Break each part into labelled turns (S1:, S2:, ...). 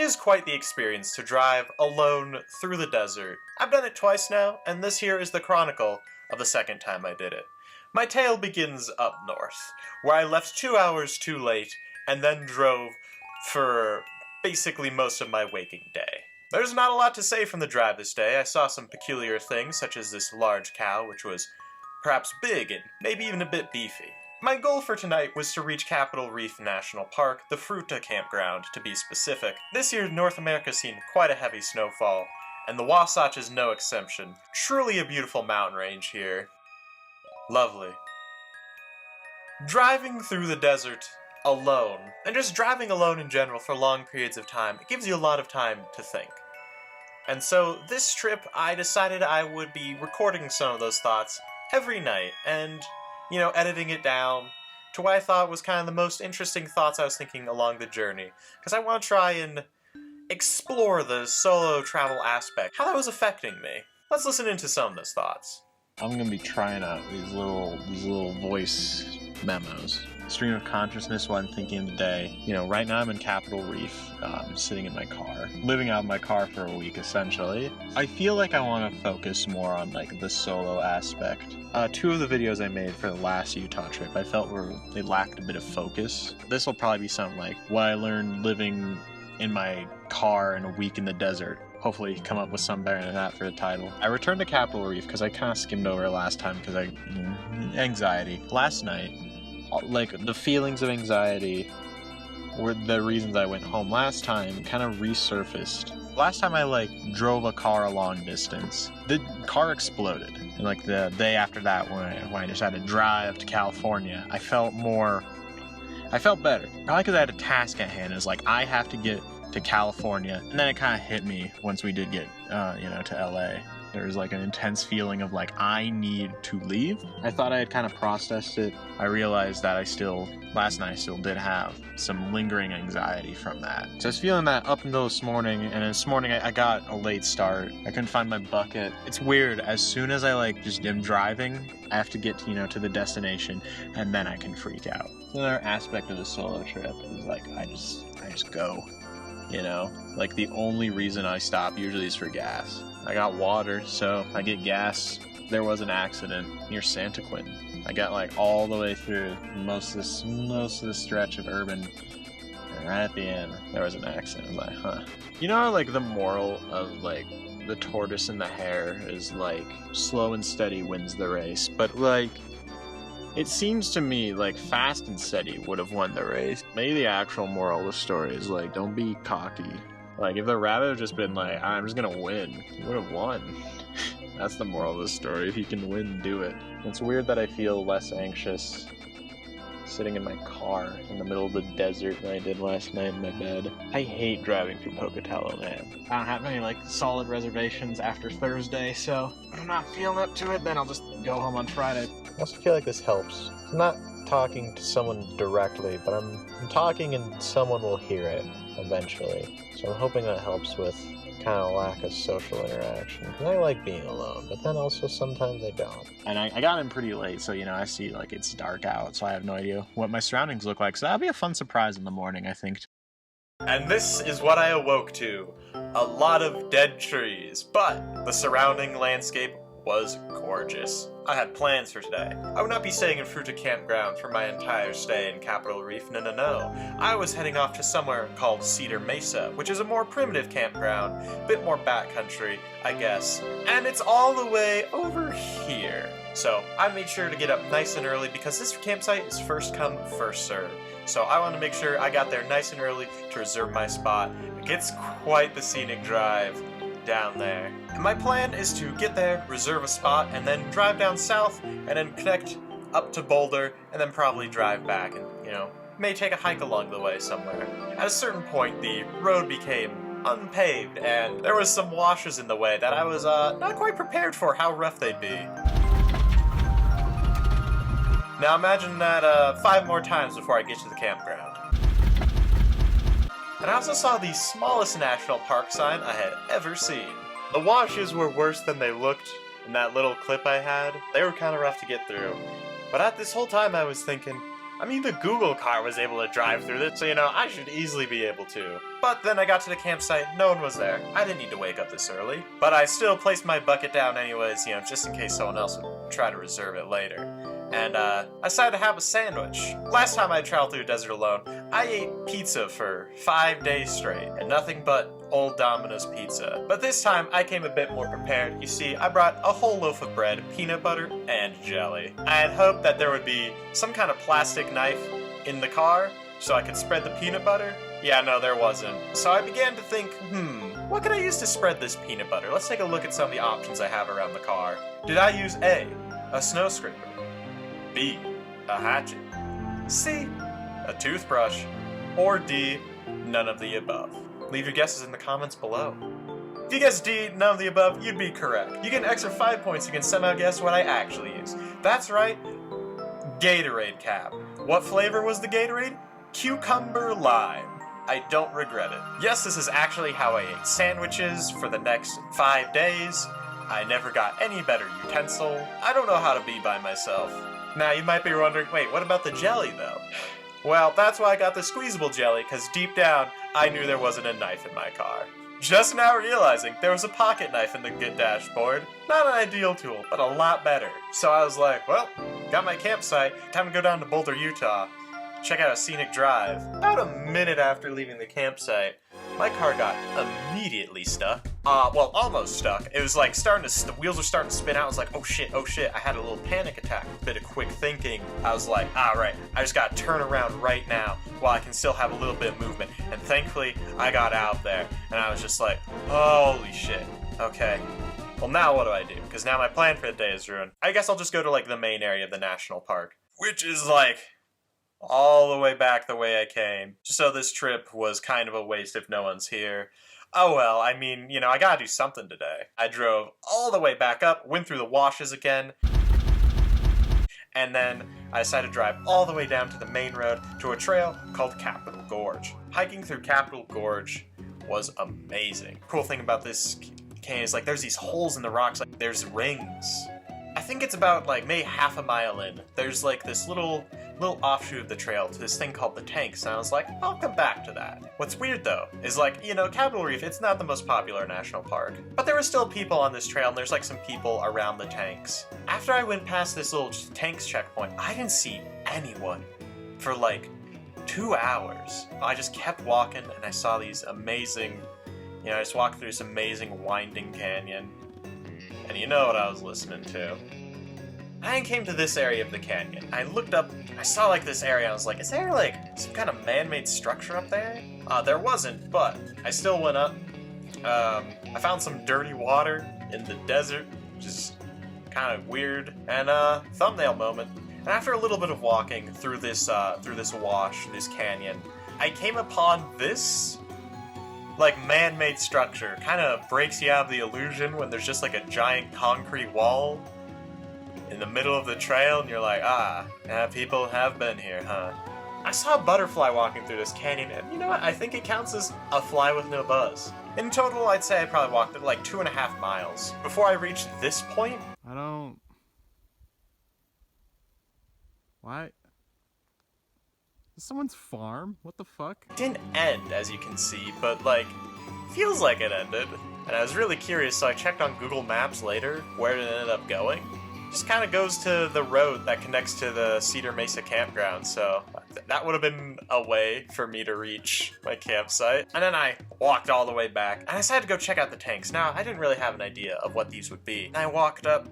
S1: is quite the experience to drive alone through the desert. I've done it twice now, and this here is the chronicle of the second time I did it. My tale begins up north, where I left 2 hours too late, and then drove for basically most of my waking day. There's not a lot to say from the drive this day. I saw some peculiar things, such as this large cow, which was perhaps big and maybe even a bit beefy. My goal for tonight was to reach Capitol Reef National Park, the Fruta campground to be specific. This year, North America's seen quite a heavy snowfall, and the Wasatch is no exception. Truly a beautiful mountain range here. Lovely. Driving through the desert alone, and just driving alone in general for long periods of time, it gives you a lot of time to think. And so this trip, I decided I would be recording some of those thoughts every night, and editing it down to what I thought was kind of the most interesting thoughts I was thinking along the journey. Because I want to try and explore the solo travel aspect, how that was affecting me. Let's listen into some of those thoughts.
S2: I'm going to be trying out these little voice memos. Stream of consciousness, what I'm thinking of the day. Right now I'm in Capitol Reef, sitting in my car, living out in my car for a week essentially. I feel like I want to focus more on the solo aspect. 2 of the videos I made for the last Utah trip, I felt they lacked a bit of focus. This will probably be something like what I learned living in my car in a week in the desert. Hopefully come up with something better than that for the title. I returned to Capitol Reef because I kind of skimmed over it last time because anxiety. Last night, the feelings of anxiety were the reasons I went home last time kind of resurfaced. Last time I drove a car a long distance, the car exploded. And the day after that when I decided to drive to California, I felt better. Probably because I had a task at hand. It was I have to get to California. And then it kind of hit me once we did get to LA. There was an intense feeling of I need to leave. I thought I had kind of processed it. I realized that last night I still did have some lingering anxiety from that. So I was feeling that up until this morning, and this morning I got a late start. I couldn't find my bucket. It's weird, as soon as I just am driving, I have to get to the destination, and then I can freak out. Another aspect of the solo trip is I just go. The only reason I stop usually is for gas. I got water, so I get gas. There was an accident near Santa Quentin. I got all the way through most of the stretch of urban, and right at the end there was an accident. I was the moral of the tortoise and the hare is slow and steady wins the race, but it seems to me fast and steady would have won the race. Maybe the actual moral of the story is don't be cocky. If the rabbit had just been I'm just gonna win, he would have won. That's the moral of the story. If you can win, do it. It's weird that I feel less anxious sitting in my car in the middle of the desert than I did last night in my bed. I hate driving through Pocatello, man. I don't have any solid reservations after Thursday, so if I'm not feeling up to it, then I'll just go home on Friday. I also feel this helps. I'm not talking to someone directly, but I'm talking and someone will hear it eventually. So I'm hoping that helps with kind of lack of social interaction. Because I like being alone, but then also sometimes I don't. And I got in pretty late, so I see it's dark out, so I have no idea what my surroundings look like. So that'll be a fun surprise in the morning, I think.
S1: And this is what I awoke to. A lot of dead trees, but the surrounding landscape was gorgeous. I had plans for today. I would not be staying in Fruta Campground for my entire stay in Capitol Reef, no. I was heading off to somewhere called Cedar Mesa, which is a more primitive campground, a bit more backcountry, I guess. And it's all the way over here. So I made sure to get up nice and early because this campsite is first come, first served. So I want to make sure I got there nice and early to reserve my spot. It gets quite the scenic drive down there. And my plan is to get there, reserve a spot, and then drive down south, and then connect up to Boulder, and then probably drive back and, may take a hike along the way somewhere. At a certain point, the road became unpaved, and there was some washes in the way that I was not quite prepared for how rough they'd be. Now imagine that 5 more times before I get to the campground. And I also saw the smallest national park sign I had ever seen. The washes were worse than they looked in that little clip I had. They were kind of rough to get through. But at this whole time I was thinking, I mean, the Google car was able to drive through this, so you know, I should easily be able to. But then I got to the campsite, no one was there. I didn't need to wake up this early. But I still placed my bucket down anyways, you know, just in case someone else would try to reserve it later. And I decided to have a sandwich. Last time I traveled through a desert alone, I ate pizza for 5 days straight, and nothing but old Domino's pizza. But this time, I came a bit more prepared. You see, I brought a whole loaf of bread, peanut butter, and jelly. I had hoped that there would be some kind of plastic knife in the car, so I could spread the peanut butter. Yeah, no, there wasn't. So I began to think, what can I use to spread this peanut butter? Let's take a look at some of the options I have around the car. Did I use A, a snow scraper? B, a hatchet? C, a toothbrush? Or D, none of the above? Leave your guesses in the comments below. If you guessed D, none of the above, you'd be correct. You get an extra 5 points if you can somehow guess what I actually used. That's right, Gatorade cap. What flavor was the Gatorade? Cucumber lime. I don't regret it. Yes, this is actually how I ate sandwiches for the next 5 days. I never got any better utensil. I don't know how to be by myself. Now you might be wondering, wait, what about the jelly though? Well, that's why I got the squeezable jelly, because deep down, I knew there wasn't a knife in my car. Just now realizing there was a pocket knife in the dashboard. Not an ideal tool, but a lot better. So I was like, well, got my campsite, time to go down to Boulder, Utah. Check out a scenic drive. About a minute after leaving the campsite, my car got immediately stuck. Well, almost stuck. It was like the wheels were starting to spin out. I was like, oh shit. I had a little panic attack. A bit of quick thinking. I was like, alright, I just gotta turn around right now while I can still have a little bit of movement. And thankfully, I got out there. And I was just like, holy shit. Okay. Well, now what do I do? Because now my plan for the day is ruined. I guess I'll just go to like the main area of the national park. Which is like all the way back the way I came. Just so this trip was kind of a waste if no one's here. Oh well, I mean, you know, I gotta do something today. I drove all the way back up, went through the washes again, and then I decided to drive all the way down to the main road to a trail called Capitol Gorge. Hiking through Capitol Gorge was amazing. Cool thing about this canyon is like there's these holes in the rocks, like there's rings. I think it's about like maybe half a mile in. There's like this little offshoot of the trail to this thing called the Tanks, and I was like, I'll come back to that. What's weird though, is like, you know, Capitol Reef, it's not the most popular national park, but there were still people on this trail, and there's like some people around the Tanks. After I went past this little Tanks checkpoint, I didn't see anyone for like 2 hours. I just kept walking, and I saw these amazing, you know, I just walked through this amazing winding canyon, and you know what I was listening to. I came to this area of the canyon. I looked up, I saw like this area, I was like, is there like some kind of man-made structure up there? There wasn't, but I still went up. I found some dirty water in the desert, which is kind of weird, and thumbnail moment. And after a little bit of walking through this wash, this canyon, I came upon this like man-made structure. Kind of breaks you out of the illusion when there's just like a giant concrete wall in the middle of the trail, and you're like, yeah, people have been here, huh? I saw a butterfly walking through this canyon, and you know what? I think it counts as a fly with no buzz. In total, I'd say I probably walked like 2.5 miles before I reached this point.
S3: Why? Is someone's farm? What the fuck?
S1: It didn't end, as you can see, but like, feels like it ended. And I was really curious, so I checked on Google Maps later where it ended up going. Just kind of goes to the road that connects to the Cedar Mesa campground, so that would have been a way for me to reach my campsite. And then I walked all the way back, and I decided to go check out the Tanks. Now, I didn't really have an idea of what these would be. And I walked up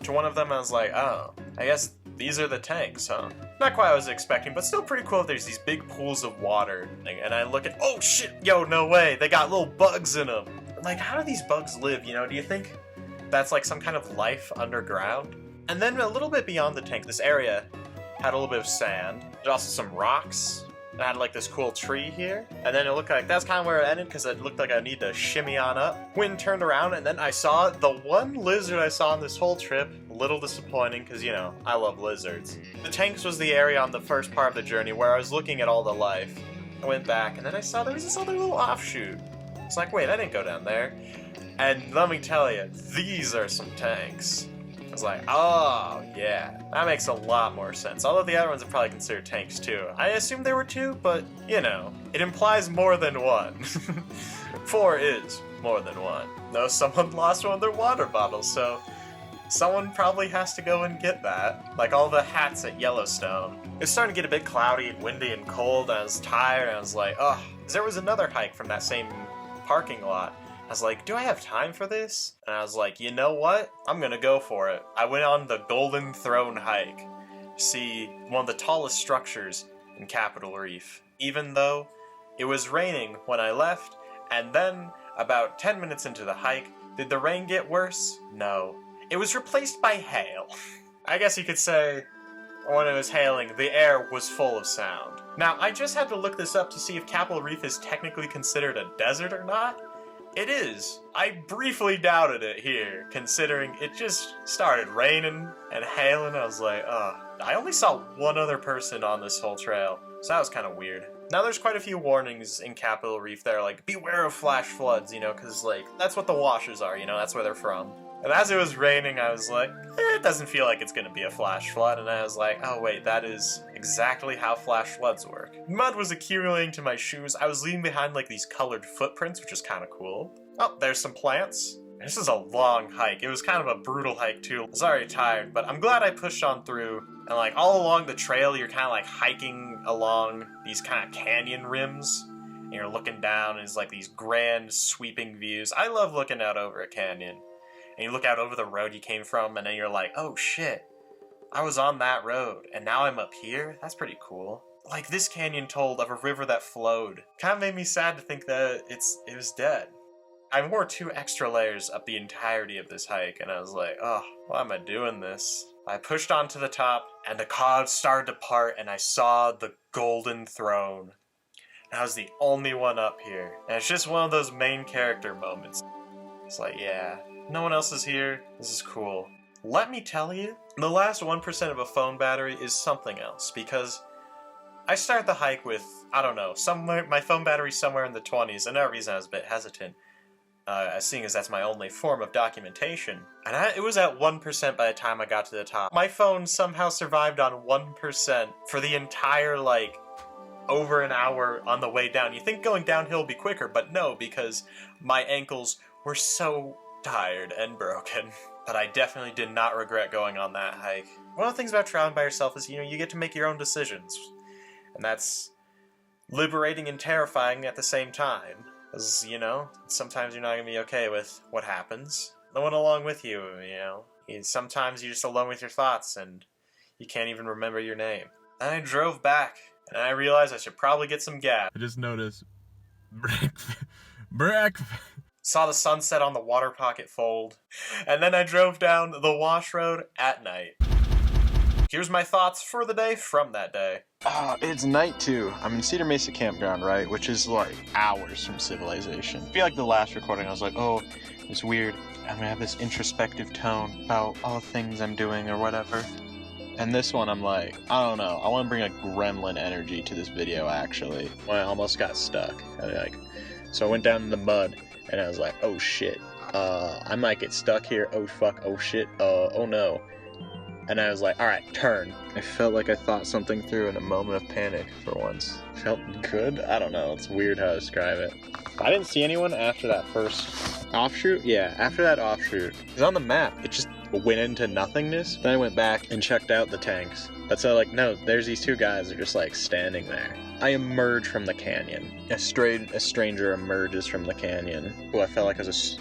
S1: to one of them, and I was like, oh, I guess these are the Tanks, huh? Not quite what I was expecting, but still pretty cool. There's these big pools of water, and I look at, oh shit, yo, no way, they got little bugs in them. Like, how do these bugs live, you know? Do you think that's like some kind of life underground? And then a little bit beyond the tank, this area had a little bit of sand. There's also some rocks. It had like this cool tree here. And then it looked like that's kind of where it ended, because it looked like I need to shimmy on up. Wind turned around, and then I saw the one lizard I saw on this whole trip. A little disappointing, because, you know, I love lizards. The Tanks was the area on the first part of the journey where I was looking at all the life. I went back, and then I saw there was this other little offshoot. It's like, wait, I didn't go down there. And let me tell you, these are some Tanks. was like, oh, yeah, that makes a lot more sense. Although the other ones are probably considered tanks too. I assumed there were 2, but, you know, it implies more than 1. 4 is more than 1. No, someone lost one of their water bottles, so someone probably has to go and get that. Like all the hats at Yellowstone. It was starting to get a bit cloudy and windy and cold, and I was tired, and I was like, ugh. There was another hike from that same parking lot. I was like, do I have time for this? And I was like, you know what? I'm gonna go for it. I went on the Golden Throne hike to see one of the tallest structures in Capitol Reef. Even though it was raining when I left, and then about 10 minutes into the hike, did the rain get worse? No. It was replaced by hail. I guess you could say when it was hailing, the air was full of sound. Now, I just had to look this up to see if Capitol Reef is technically considered a desert or not. It is. I briefly doubted it here, considering it just started raining and hailing. I was like, ugh. I only saw one other person on this whole trail, so that was kind of weird. Now there's quite a few warnings in Capitol Reef that are like, beware of flash floods, you know, because like, that's what the washers are, you know, that's where they're from. And as it was raining, I was like, it doesn't feel like it's going to be a flash flood. And I was like, oh wait, that is exactly how flash floods work. Mud was accumulating to my shoes. I was leaving behind like these colored footprints, which is kind of cool. Oh, there's some plants. This is a long hike. It was kind of a brutal hike too. I was already tired, but I'm glad I pushed on through. And like all along the trail, you're kind of like hiking along these kind of canyon rims. And you're looking down, and it's like these grand sweeping views. I love looking out over a canyon. And you look out over the road you came from, and then you're like, oh shit, I was on that road, and now I'm up here? That's pretty cool. Like, this canyon told of a river that flowed. Kind of made me sad to think that it was dead. I wore 2 extra layers up the entirety of this hike, and I was like, oh, why am I doing this? I pushed on to the top, and the clouds started to part, and I saw the Golden Throne. And I was the only one up here. And it's just one of those main character moments. It's like, yeah, no one else is here. This is cool. Let me tell you, the last 1% of a phone battery is something else, because I started the hike with, I don't know, my phone battery's somewhere in the 20s, and that reason I was a bit hesitant, seeing as that's my only form of documentation. And it was at 1% by the time I got to the top. My phone somehow survived on 1% for the entire, like, over an hour on the way down. You think going downhill would be quicker, but no, because my ankles were so tired and broken. But I definitely did not regret going on that hike. One of the things about traveling by yourself is, you get to make your own decisions. And that's liberating and terrifying at the same time. Because, sometimes you're not going to be okay with what happens. No one along with you, Sometimes you're just alone with your thoughts and you can't even remember your name. And I drove back, and I realized I should probably get some gas.
S3: I just noticed breakfast.
S1: Saw the sunset on the water pocket fold, and then I drove down the Wash Road at night. Here's my thoughts for the day from that day.
S2: It's night 2. I'm in Cedar Mesa Campground, right? Which is like hours from civilization. I feel like the last recording I was like, oh, it's weird. I'm gonna have this introspective tone about all the things I'm doing or whatever. And this one I'm like, I don't know. I want to bring a gremlin energy to this video actually. When I almost got stuck. So I went down in the mud and I was like, oh shit. I might get stuck here. Oh fuck. Oh shit. Oh no. And I was like, alright, turn. I felt like I thought something through in a moment of panic for once. Felt good? I don't know. It's weird how to describe it. I didn't see anyone after that first offshoot. Yeah, after that offshoot. Because on the map, it just went into nothingness. Then I went back and checked out the tanks. That's no, there's these 2 guys that are just like standing there. I emerge from the canyon. A stranger emerges from the canyon. Who I felt like I was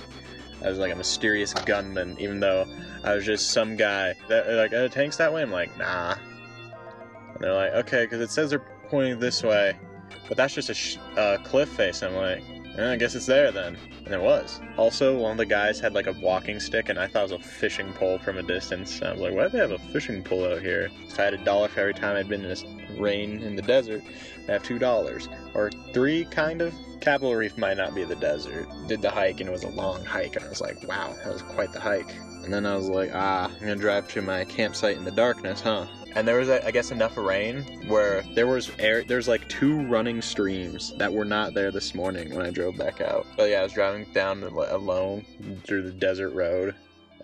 S2: like a mysterious gunman, even though I was just some guy. They're like, the tank's that way? I'm like, nah. And they're like, okay, because it says they're pointing this way, but that's just a cliff face. I'm like, I guess it's there then. And it was. Also, one of the guys had like a walking stick, and I thought it was a fishing pole from a distance. And I was like, why do they have a fishing pole out here? If I had $1 for every time I'd been in this rain in the desert, I'd have $2. Or 3, kind of. Capitol Reef might not be the desert. Did the hike, and it was a long hike, and I was like, wow, that was quite the hike. And then I was like, I'm gonna drive to my campsite in the darkness, huh? And there was, I guess, enough rain where there's like 2 running streams that were not there this morning when I drove back out. But yeah, I was driving down alone through the desert road,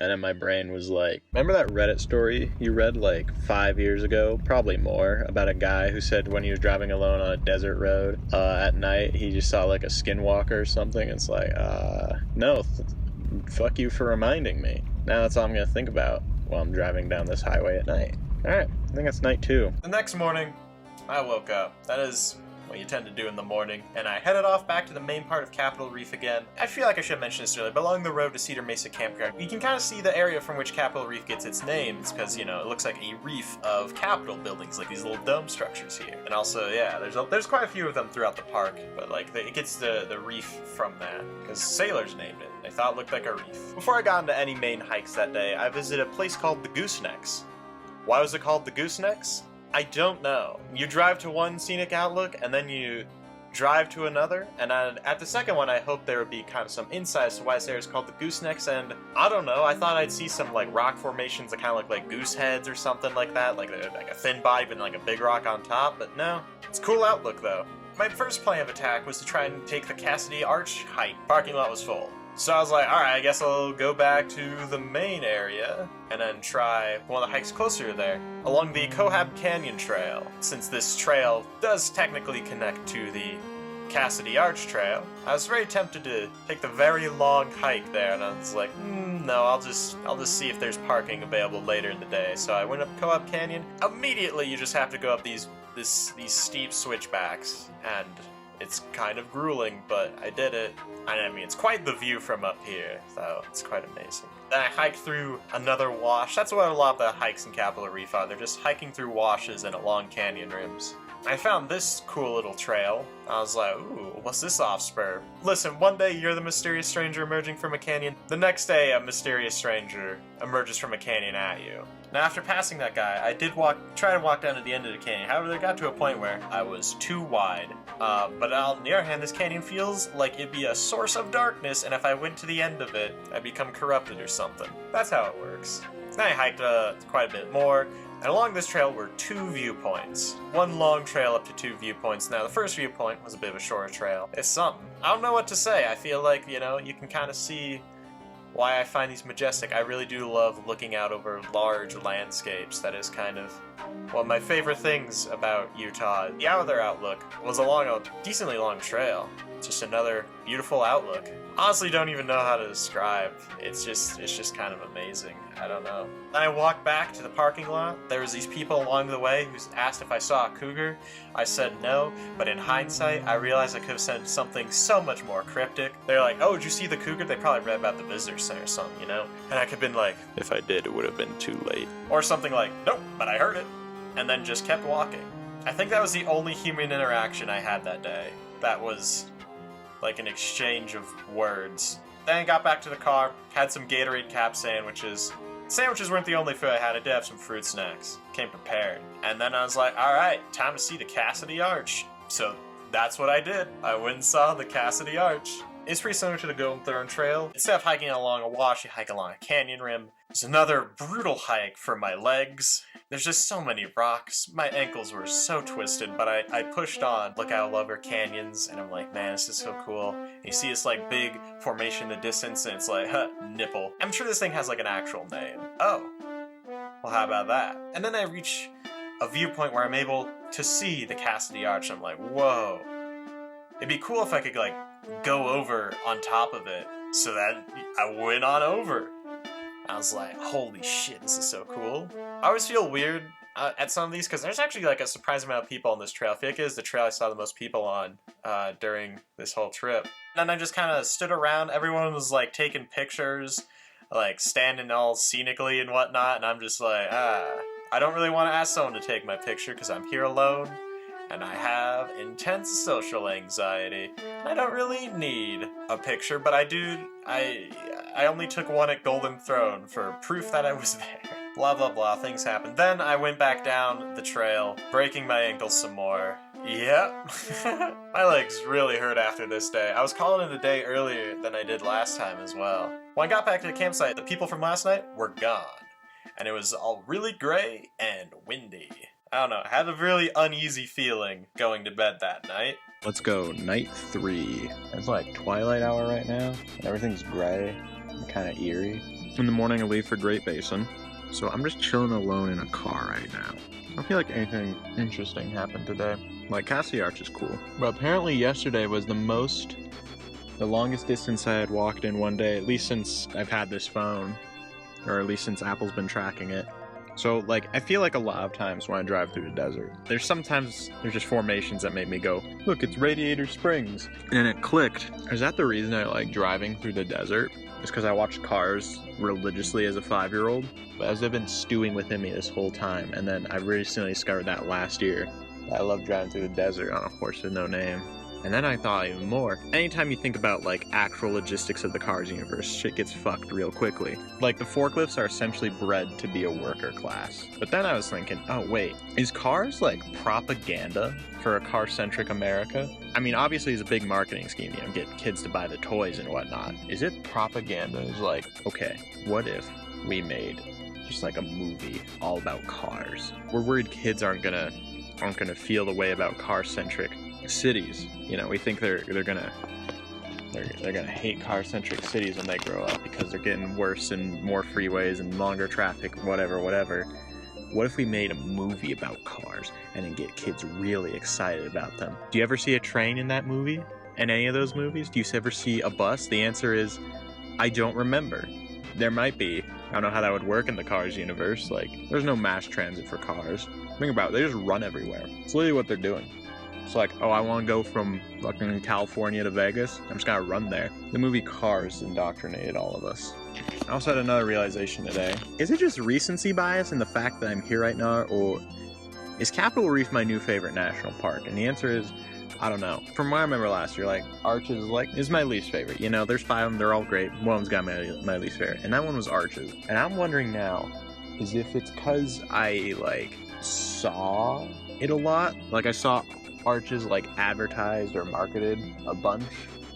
S2: And then my brain was like, remember that Reddit story you read like 5 years ago, probably more, about a guy who said when he was driving alone on a desert road at night, he just saw like a skinwalker or something? It's like, no, fuck you for reminding me. Now that's all I'm going to think about while I'm driving down this highway at night. Alright, I think that's night 2.
S1: The next morning, I woke up. That is what you tend to do in the morning, and I headed off back to the main part of Capitol Reef again. I feel like I should have mentioned this earlier, but along the road to Cedar Mesa Campground, you can kind of see the area from which Capitol Reef gets its name. It's because, you know, it looks like a reef of Capitol buildings, like these little dome structures here. And also, yeah, there's quite a few of them throughout the park, but like it gets the reef from that, because sailors named it. They thought it looked like a reef. Before I got into any main hikes that day, I visited a place called the Goosenecks. Why was it called the Goosenecks? I don't know. You drive to one scenic outlook, and then you drive to another, and at the second one I hoped there would be kind of some insight as to why this area is called the Goosenecks, and I don't know, I thought I'd see some like rock formations that kind of look like goose heads or something like that, like a thin body but like a big rock on top, but no. It's a cool outlook though. My first plan of attack was to try and take the Cassidy Arch hike. Parking lot was full. So I was like, alright, I guess I'll go back to the main area and then try one of the hikes closer there, along the Cohab Canyon Trail. Since this trail does technically connect to the Cassidy Arch Trail, I was very tempted to take the very long hike there, and I was like, no, I'll just see if there's parking available later in the day. So I went up Cohab Canyon. Immediately, you just have to go up these steep switchbacks, and it's kind of grueling, but I did it. I mean, it's quite the view from up here, so it's quite amazing. Then I hiked through another wash. That's what a lot of the hikes in Capitol Reef are. They're just hiking through washes and along canyon rims. I found this cool little trail. I was like, ooh, what's this off spur? Listen, one day you're the mysterious stranger emerging from a canyon. The next day, a mysterious stranger emerges from a canyon at you. Now, after passing that guy, I did try to walk down to the end of the canyon. However, there got to a point where I was too wide. But on the other hand, this canyon feels like it'd be a source of darkness, and if I went to the end of it, I'd become corrupted or something. That's how it works. Then I hiked quite a bit more. And along this trail were 2 viewpoints. One long trail up to 2 viewpoints. Now, the first viewpoint was a bit of a shorter trail. It's something. I don't know what to say. I feel like, you know, you can kind of see why I find these majestic. I really do love looking out over large landscapes. That is kind of one of my favorite things about Utah. The other outlook was along a decently long trail. Just another beautiful outlook. Honestly, don't even know how to describe. It's just kind of amazing. I don't know. Then I walked back to the parking lot. There was these people along the way who asked if I saw a cougar. I said no, but in hindsight, I realized I could have said something so much more cryptic. They're like, oh, did you see the cougar? They probably read about the visitor center or something, you know? And I could have been like, if I did, it would have been too late. Or something like, nope, but I heard it. And then just kept walking. I think that was the only human interaction I had that day. That was like an exchange of words. Then I got back to the car, had some Gatorade cap sandwiches. Sandwiches weren't the only food I had. I did have some fruit snacks. Came prepared. And then I was like, alright, time to see the Cassidy Arch. So that's what I did. I went and saw the Cassidy Arch. It's pretty similar to the Golden Throne Trail. Instead of hiking along a wash, you hike along a canyon rim. It's another brutal hike for my legs. There's just so many rocks. My ankles were so twisted, but I pushed on. Look out over canyons, and I'm like, man, this is so cool. And you see this like big formation in the distance, and it's like, nipple. I'm sure this thing has like an actual name. Oh, well, how about that? And then I reach a viewpoint where I'm able to see the Cassidy Arch. I'm like, whoa. It'd be cool if I could like go over on top of it so that I went on over. I was like, holy shit, this is so cool. I always feel weird at some of these because there's actually like a surprising amount of people on this trail. I feel like it is the trail I saw the most people on during this whole trip. And then I just kind of stood around. Everyone was like taking pictures, like standing all scenically and whatnot. And I'm just like, I don't really want to ask someone to take my picture because I'm here alone. And I have intense social anxiety. I don't really need a picture, but I only took one at Golden Throne for proof that I was there. Blah, blah, blah, things happened. Then I went back down the trail, breaking my ankles some more. Yep. My legs really hurt after this day. I was calling it a day earlier than I did last time as well. When I got back to the campsite, the people from last night were gone. And it was all really gray and windy. I don't know, I had a really uneasy feeling going to bed that night.
S2: Let's go night 3. It's like twilight hour right now, and everything's gray and kind of eerie. In the morning, I leave for Great Basin. So I'm just chilling alone in a car right now. I don't feel like anything interesting happened today. Like, Cassie Arch is cool. But apparently yesterday was the longest distance I had walked in one day, at least since I've had this phone. Or at least since Apple's been tracking it. So, like, I feel like a lot of times when I drive through the desert, there's just formations that make me go, look, it's Radiator Springs. And it clicked. Is that the reason I like driving through the desert? It's because I watched Cars religiously as a 5-year-old. But as I've been stewing within me this whole time, and then I recently discovered that last year, that I love driving through the desert on a horse with no name. And then I thought even more. Anytime you think about, like, actual logistics of the Cars universe, shit gets fucked real quickly. Like, the forklifts are essentially bred to be a worker class. But then I was thinking, oh wait, is Cars, like, propaganda for a car-centric America? I mean, obviously it's a big marketing scheme, you know, get kids to buy the toys and whatnot. Is it propaganda? It's like, okay, what if we made just like a movie all about cars? We're worried kids aren't gonna feel the way about car-centric cities. You know, we think they're gonna hate car-centric cities when they grow up because they're getting worse and more freeways and longer traffic, whatever. What if we made a movie about cars and then get kids really excited about them? Do you ever see a train in that movie? In any of those movies? Do you ever see a bus? The answer is, I don't remember. There might be. I don't know how that would work in the Cars universe. Like, there's no mass transit for cars. Think about it, they just run everywhere. It's literally what they're doing. It's like, oh, I want to go from fucking California to Vegas. I'm just gonna run there. The movie Cars indoctrinated all of us. I also had another realization today. Is it just recency bias in the fact that I'm here right now, or is Capitol Reef my new favorite national park? And the answer is, I don't know. From what I remember last year, like, Arches is my least favorite. You know, there's 5 of them, they're all great. One's got my least favorite, and that one was Arches. And I'm wondering now, is if it's because I, like, saw it a lot? Like, I saw Arches, like, advertised or marketed a bunch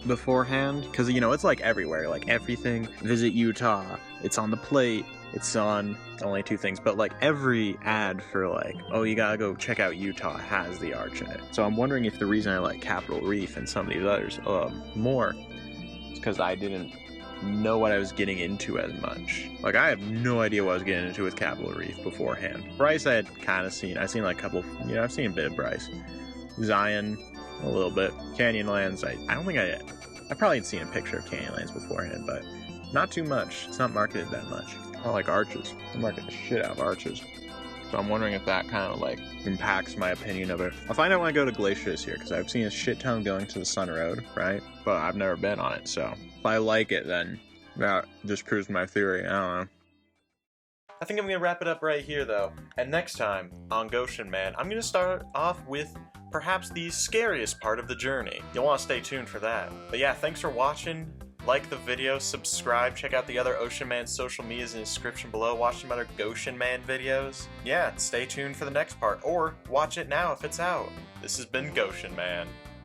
S2: beforehand, because, you know, it's like everywhere, like everything. Visit Utah, it's on the plate, it's on only 2 things, but like every ad for like, oh, you gotta go check out Utah has the Arch in it. So I'm wondering if the reason I like Capitol Reef and some of these others more is because I didn't know what I was getting into as much. Like, I have no idea what I was getting into with Capitol Reef beforehand. Bryce I had kind of seen. I've seen like a couple, you know, I've seen a bit of Bryce. Zion, a little bit. Canyonlands, I don't think I probably had seen a picture of Canyonlands beforehand, but not too much. It's not marketed that much. I like Arches. I market the shit out of Arches. So I'm wondering if that kind of like impacts my opinion of it. I'll find out when I go to Glacier this year, because I've seen a shit ton going to the Sun Road, right? But I've never been on it, so if I like it, then that just proves my theory. I don't know.
S1: I think I'm gonna wrap it up right here though. And next time on Goshen Man, I'm gonna start off with perhaps the scariest part of the journey. You'll want to stay tuned for that. But yeah, thanks for watching. Like the video, subscribe, check out the other Ocean Man social medias in the description below, watch some other Goshen Man videos. Yeah, stay tuned for the next part, or watch it now if it's out. This has been Goshen Man.